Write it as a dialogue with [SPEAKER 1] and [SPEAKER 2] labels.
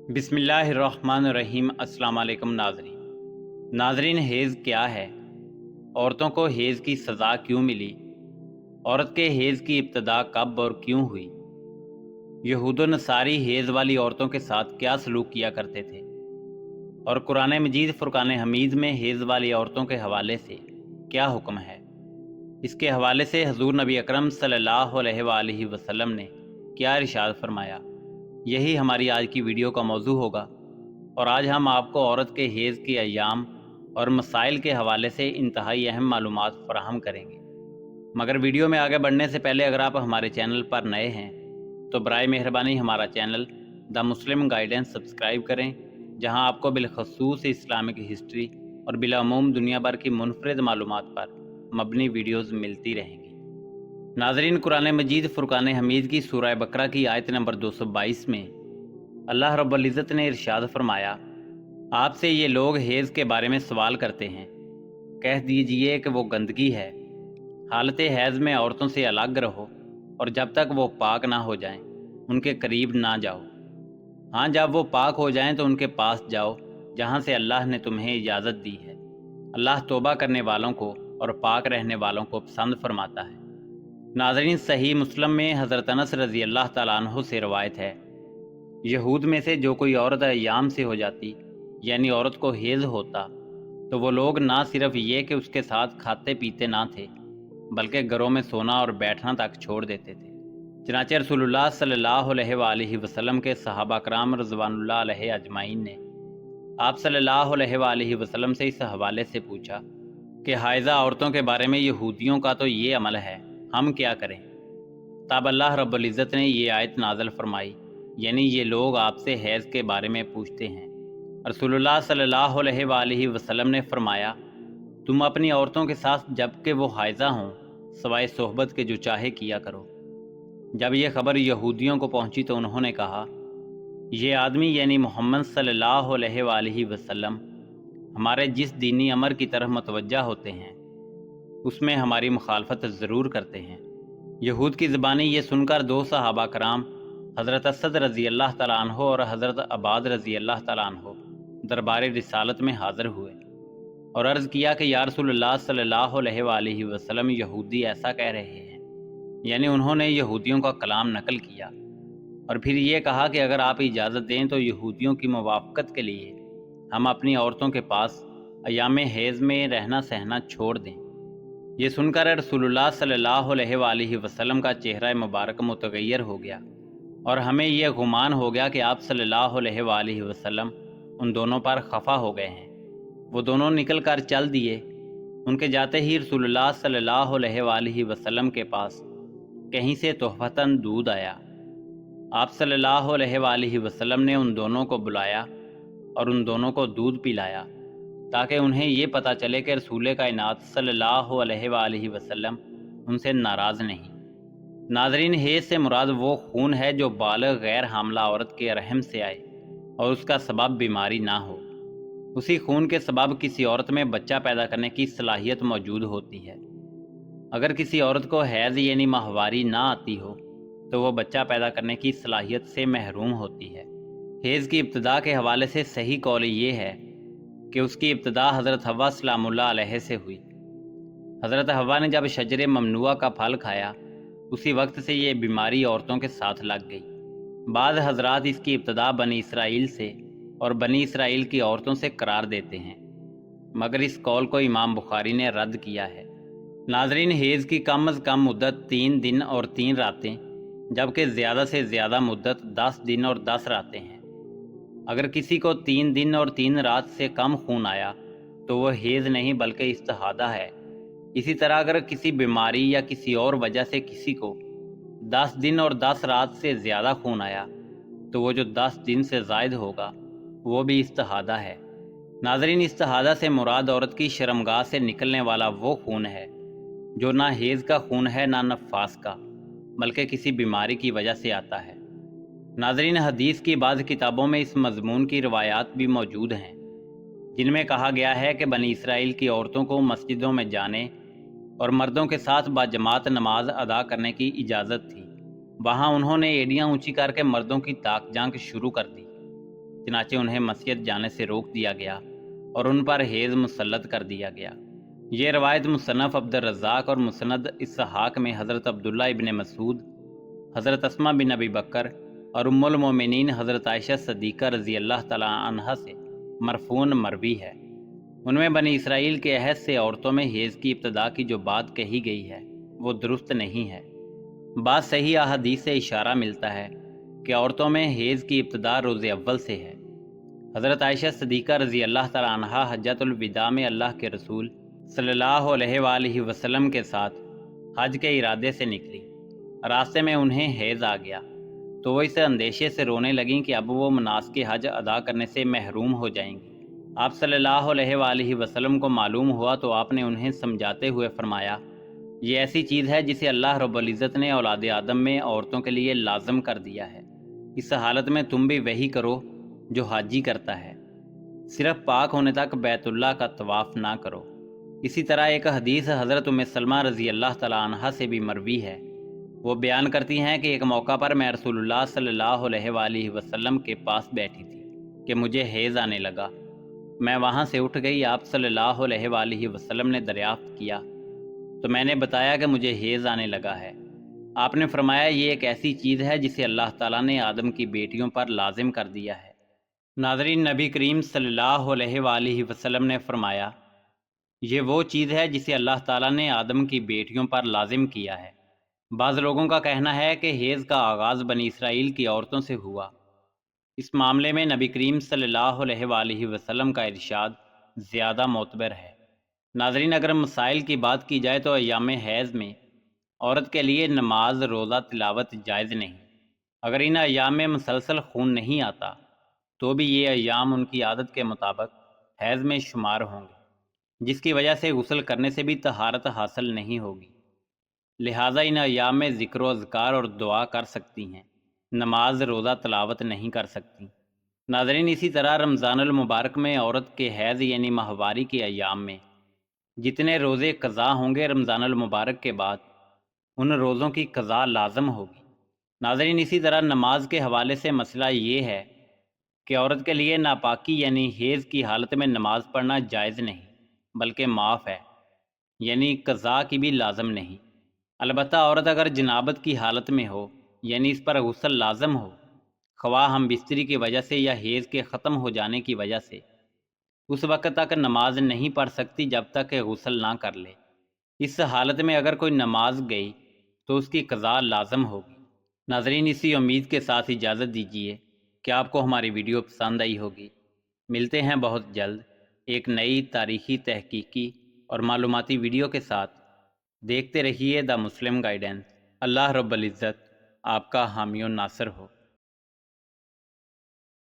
[SPEAKER 1] बिस्मिल्लाहिर्रहमानिर्रहीम। अस्सलाम वालेकुम नाजरीन, हेज़ क्या है? औरतों को हेज़ की सज़ा क्यों मिली? औरत के हेज़ की इब्तदा कब और क्यों हुई? यहूद व नसारी हेज़ वाली औरतों के साथ क्या सलूक किया करते थे? और कुरान मजीद फुरकान हमीद में हेज़ वाली औरतों के हवाले से क्या हुक्म है? इसके हवाले से हजूर नबी अकरम सल्लल्लाहु अलैहि वसल्लम ने क्या इरशाद फरमाया, यही हमारी आज की वीडियो का मौजू होगा। और आज हम आपको औरत के हेज़ के अय्याम और मसाइल के हवाले से इंतहाई अहम मालूमात फराहम करेंगे। मगर वीडियो में आगे बढ़ने से पहले अगर आप हमारे चैनल पर नए हैं तो बराए मेहरबानी हमारा channel the Muslim guidance subscribe करें, जहां आपको बिलखसूस इस्लामिक हिस्ट्री और बिलामूम दुनिया भर की मुनफरद मालूमात पर मबनी वीडियोज़ मिलती रहेंगी। नाजरीन, कुरान मजीद फुरकान हमीद की सूरह बकरा की आयत नंबर 222 में अल्लाह रब्बुल इज़्ज़त ने इरशाद फरमाया, आपसे ये लोग हेज़ के बारे में सवाल करते हैं, कह दीजिए कि वो गंदगी है। हालत हैज़ में औरतों से अलग रहो और जब तक वो पाक ना हो जाएं, उनके करीब ना जाओ। हाँ, जब वो पाक हो जाएं तो उनके पास जाओ जहाँ से अल्लाह ने तुम्हें इजाज़त दी है। अल्लाह तौबा करने वालों को और पाक रहने वालों को पसंद फरमाता है। नाज़रीन, सही मुस्लिम में हज़रत अनस रज़ी अल्लाह ताला अन्हु से रवायत है, यहूद में से जो कोई औरत अय्याम से हो जाती, यानी औरत को हेज़ होता, तो वो लोग ना सिर्फ ये कि उसके साथ खाते पीते ना थे, बल्कि घरों में सोना और बैठना तक छोड़ देते थे। चनाचे रसूलुल्लाह सल्लल्लाहु अलैहि वसल्लम के सहाबा कराम रज़वानुल्लाह अलैहि अजमाइन ने आप सल्लल्लाहु अलैहि वसल्लम से इस हवाले से पूछा कि हाइज़ा औरतों के बारे में यहूदियों का तो ये अमल है, हम क्या करें? तब अल्लाह रब्बुल इज़्ज़त ने ये आयत नाज़िल फरमाई, यानी ये लोग आपसे हैज़ के बारे में पूछते हैं। रसूलुल्लाह सल्लल्लाहु अलैहि वसल्लम ने फरमाया, तुम अपनी औरतों के साथ जबकि वो हाइज़ा हों सवाए सोहबत के जो चाहे किया करो। जब यह खबर यहूदियों को पहुंची तो उन्होंने कहा, ये आदमी यानी मोहम्मद सल्लल्लाहु अलैहि वसल्लम हमारे जिस दीनी अमर की तरफ मतवज्जा होते हैं उसमें हमारी मुखालफत ज़रूर करते हैं। यहूद की ज़बानी ये सुनकर दो सहाबा कराम हज़रत असद रज़ी अल्लाह तआला अन्हो और हज़रत अबाद रज़ी अल्लाह तआला अन्हो दरबार रिसालत में हाज़िर हुए और अर्ज़ किया कि या रसूलल्लाह सल्लल्लाहु अलैहि वसल्लम, यहूदी ऐसा कह रहे हैं। यानी उन्होंने यहूदियों का कलाम नकल किया और फिर ये कहा कि अगर आप इजाज़त दें तो यहूदियों की मुवाफ़क़त के लिए हम अपनी औरतों के पास अयाम हेज़ में रहना सहना छोड़ दें। ये सुनकर रसूलुल्लाह सल्लल्लाहु अलैहि वसल्लम का चेहरा मुबारक मुतगय्यर हो गया और हमें यह गुमान हो गया कि आप सल्लल्लाहु अलैहि वसल्लम उन दोनों पर खफा हो गए हैं। वो दोनों निकल कर चल दिए। उनके जाते ही रसूलुल्लाह सल्लल्लाहु अलैहि वसल्लम के पास कहीं से तोहफ़तन दूध आया। आप सल्लल्लाहु अलैहि वसल्लम ने उन दोनों को बुलाया और उन दोनों को दूध पिलाया ताकि उन्हें ये पता चले कि रसूल कायनात सल्लल्लाहु अलैहि वसल्लम उनसे नाराज़ नहीं। नाज़रीन, हेज़ से मुराद वो खून है जो बालिग़ गैर हामला औरत के रहम से आए और उसका सबब बीमारी ना हो। उसी खून के सबब किसी औरत में बच्चा पैदा करने की सलाहियत मौजूद होती है। अगर किसी औरत को हैज़ यानी माहवारी ना आती हो तो वह बच्चा पैदा करने की सलाहियत से महरूम होती है। हेज़ की इब्तिदा के हवाले से सही कौल ये है कि उसकी इब्तिदा हज़रत हव्वा सलामुल्लाह अलैह से हुई। हज़रत हव्वा ने जब शजरे ममनुआ का फल खाया उसी वक्त से ये बीमारी औरतों के साथ लग गई। बाद हजरात इसकी इब्तिदा बनी इसराइल से और बनी इसराइल की औरतों से करार देते हैं, मगर इस कौल को इमाम बुखारी ने रद्द किया है। नाजरीन, हेज़ की कम अज़ कम मुद्दत 3 दिन और 3 रातें, जबकि ज़्यादा से ज़्यादा मुद्दत 10 दिन और 10 रातें हैं। अगर किसी को 3 दिन और 3 रात से कम खून आया तो वह हेज़ नहीं बल्कि इस्तिहादा है। इसी तरह अगर किसी बीमारी या किसी और वजह से किसी को 10 दिन और 10 रात से ज़्यादा खून आया तो वो जो 10 दिन से ज़ायद होगा वो भी इस्तिहादा है। नाज़रीन, इस्तिहादा से मुराद औरत की शर्मगाह से निकलने वाला वो खून है जो ना हेज़ का खून है ना नफास का, बल्कि किसी बीमारी की वजह से आता है। नाज़रीन, हदीस की बाद किताबों में इस मज़मून की रवायात भी मौजूद हैं जिनमें कहा गया है कि बनी इसराइल की औरतों को मस्जिदों में जाने और मर्दों के साथ बाजमात नमाज अदा करने की इजाज़त थी। वहाँ उन्होंने एड़ियाँ ऊंची करके मर्दों की ताक झांक शुरू कर दी। چنانچہ انہیں مسجد جانے سے روک دیا گیا اور ان پر حیض مسلط کر دیا گیا۔ یہ روایت مصنف عبد الرزاق اور مسند اسحاق میں حضرت عبداللہ ابن مسعود، حضرت اسماء بن ابی بکر اور ام المومنین حضرت عائشہ صدیقہ رضی اللہ تعالی عنہا سے مرفوعاً مروی ہے۔ ان میں بنی اسرائیل کے عہد سے عورتوں میں حیض کی ابتدا کی جو بات کہی گئی ہے وہ درست نہیں ہے۔ بعض صحیح احادیث سے اشارہ ملتا ہے کہ عورتوں میں حیض کی ابتدا روز اول سے ہے۔ حضرت عائشہ صدیقہ رضی اللہ تعالی عنہا حجۃ الوداع میں اللہ کے رسول صلی اللہ علیہ وآلہ وسلم کے ساتھ حج کے ارادے سے نکلی۔ راستے میں انہیں حیض آ گیا تو وہ اس اندیشے سے رونے لگیں کہ اب وہ مناسک حج ادا کرنے سے محروم ہو جائیں گی۔ آپ صلی اللہ علیہ وآلہ وسلم کو معلوم ہوا تو آپ نے انہیں سمجھاتے ہوئے فرمایا، یہ ایسی چیز ہے جسے اللہ رب العزت نے اولاد آدم میں عورتوں کے لیے لازم کر دیا ہے۔ اس حالت میں تم بھی وہی کرو جو حاجی کرتا ہے، صرف پاک ہونے تک بیت اللہ کا طواف نہ کرو۔ اسی طرح ایک حدیث حضرت ام سلمہ رضی اللہ تعالی عنہا سے بھی مروی ہے۔ وہ بیان کرتی ہیں کہ ایک موقع پر میں رسول اللہ صلی اللہ علیہ وآلہ وسلم کے پاس بیٹھی تھی کہ مجھے حیض آنے لگا۔ میں وہاں سے اٹھ گئی، آپ صلی اللہ علیہ وآلہ وسلم نے دریافت کیا تو میں نے بتایا کہ مجھے حیض آنے لگا ہے۔ آپ نے فرمایا، یہ ایک ایسی چیز ہے جسے اللہ تعالیٰ نے آدم کی بیٹیوں پر لازم کر دیا ہے۔ ناظرین، نبی کریم صلی اللہ علیہ وآلہ وسلم نے فرمایا، یہ وہ چیز ہے جسے اللہ تعالیٰ نے آدم کی بیٹیوں پر لازم کیا ہے۔ بعض لوگوں کا کہنا ہے کہ حیض کا آغاز بنی اسرائیل کی عورتوں سے ہوا۔ اس معاملے میں نبی کریم صلی اللہ علیہ وآلہ وسلم کا ارشاد زیادہ معتبر ہے۔ ناظرین، اگر مسائل کی بات کی جائے تو ایام حیض میں عورت کے لیے نماز، روزہ، تلاوت جائز نہیں۔ اگر ان ایام میں مسلسل خون نہیں آتا تو بھی یہ ایام ان کی عادت کے مطابق حیض میں شمار ہوں گے، جس کی وجہ سے غسل کرنے سے بھی طہارت حاصل نہیں ہوگی۔ لہٰذا ان ایام میں ذکر و اذکار اور دعا کر سکتی ہیں، نماز، روزہ، تلاوت نہیں کر سکتی۔ ناظرین، اسی طرح رمضان المبارک میں عورت کے حیض یعنی ماہواری کے ایام میں جتنے روزے قضا ہوں گے، رمضان المبارک کے بعد ان روزوں کی قضا لازم ہوگی۔ ناظرین، اسی طرح نماز کے حوالے سے مسئلہ یہ ہے کہ عورت کے لیے ناپاکی یعنی حیض کی حالت میں نماز پڑھنا جائز نہیں بلکہ معاف ہے، یعنی قضا کی بھی لازم نہیں۔ البتہ عورت اگر جنابت کی حالت میں ہو یعنی اس پر غسل لازم ہو، خواہ ہم بستری کی وجہ سے یا حیض کے ختم ہو جانے کی وجہ سے، اس وقت تک نماز نہیں پڑھ سکتی جب تک کہ غسل نہ کر لے۔ اس حالت میں اگر کوئی نماز گئی تو اس کی قضا لازم ہوگی۔ ناظرین، اسی امید کے ساتھ اجازت دیجیے کہ آپ کو ہماری ویڈیو پسند آئی ہوگی۔ ملتے ہیں بہت جلد ایک نئی تاریخی، تحقیقی اور معلوماتی ویڈیو کے ساتھ۔ دیکھتے رہیے دا مسلم گائیڈنس۔ اللہ رب العزت آپ کا حامی و ناصر ہو۔